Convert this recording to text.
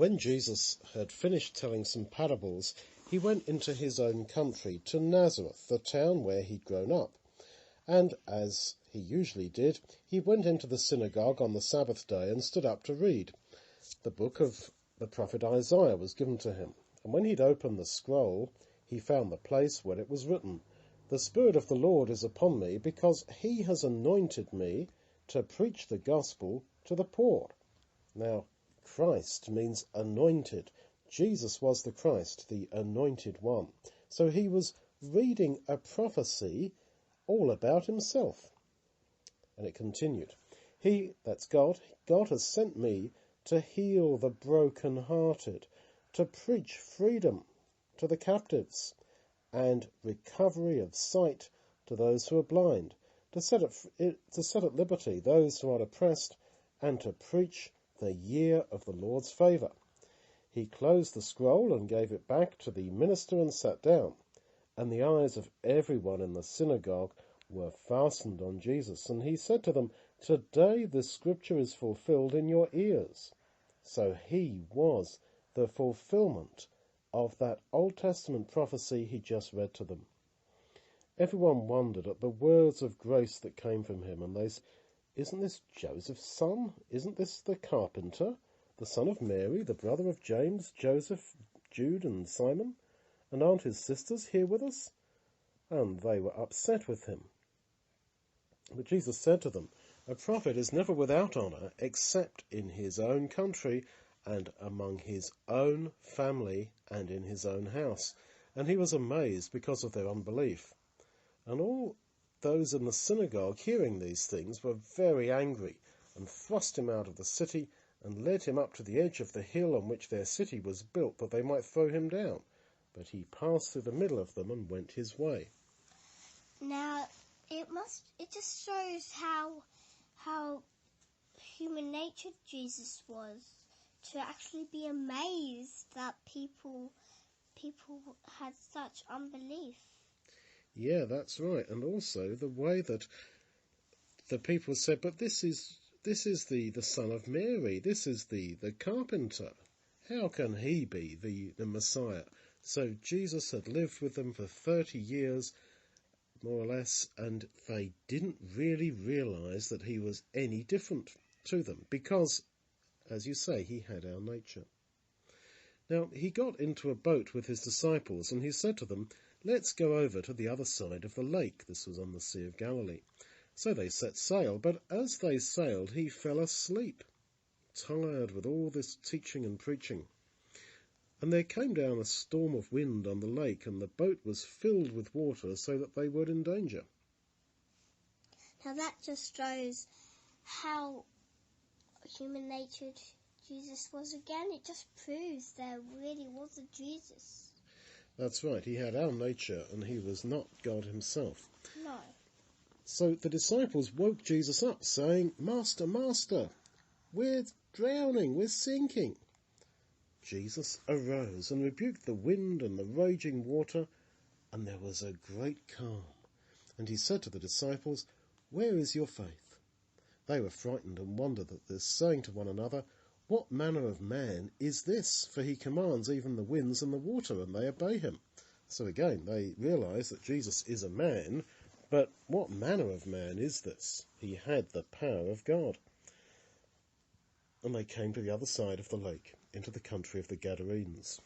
When Jesus had finished telling some parables, he went into his own country, to Nazareth, the town where he'd grown up. And, as he usually did, he went into the synagogue on the Sabbath day and stood up to read. The book of the prophet Isaiah was given to him, and when he'd opened the scroll, he found the place where it was written, "The Spirit of the Lord is upon me, because he has anointed me to preach the gospel to the poor." Now, Christ means anointed. Jesus was the Christ, the anointed one. So he was reading a prophecy all about himself. And it continued, that's God has sent me to heal the broken-hearted, to preach freedom to the captives, and recovery of sight to those who are blind, to set at liberty those who are oppressed, and to preach the year of the Lord's favour. He closed the scroll and gave it back to the minister and sat down, and the eyes of everyone in the synagogue were fastened on Jesus, and he said to them, "Today this scripture is fulfilled in your ears." So he was the fulfillment of that Old Testament prophecy he just read to them. Everyone wondered at the words of grace that came from him, and they said, "Isn't this Joseph's son? Isn't this the carpenter, the son of Mary, the brother of James, Joseph, Jude, and Simon? And aren't his sisters here with us?" And they were upset with him. But Jesus said to them, "A prophet is never without honour except in his own country and among his own family and in his own house." And he was amazed because of their unbelief. And all those in the synagogue, hearing these things, were very angry, and thrust him out of the city, and led him up to the edge of the hill on which their city was built, that they might throw him down. But he passed through the middle of them and went his way. Now, it just shows how human natured Jesus was, to actually be amazed that people had such unbelief. Yeah, that's right. And also the way that the people said, "But this is the son of Mary, this is the carpenter. How can he be the Messiah?" So Jesus had lived with them for 30 years, more or less, and they didn't really realize that he was any different to them, because, as you say, he had our nature. Now, he got into a boat with his disciples, and he said to them, "Let's go over to the other side of the lake." This was on the Sea of Galilee. So they set sail, but as they sailed, he fell asleep, tired with all this teaching and preaching. And there came down a storm of wind on the lake, and the boat was filled with water, so that they were in danger. Now that just shows how human-natured Jesus was again. It just proves there really was a Jesus. That's right, he had our nature, and he was not God himself. No. So the disciples woke Jesus up, saying, "Master, Master, we're drowning, we're sinking." Jesus arose and rebuked the wind and the raging water, and there was a great calm. And he said to the disciples, "Where is your faith?" They were frightened and wondered at this, saying to one another, "What manner of man is this? For he commands even the winds and the water, and they obey him." So again, they realize that Jesus is a man, but what manner of man is this? He had the power of God. And they came to the other side of the lake, into the country of the Gadarenes.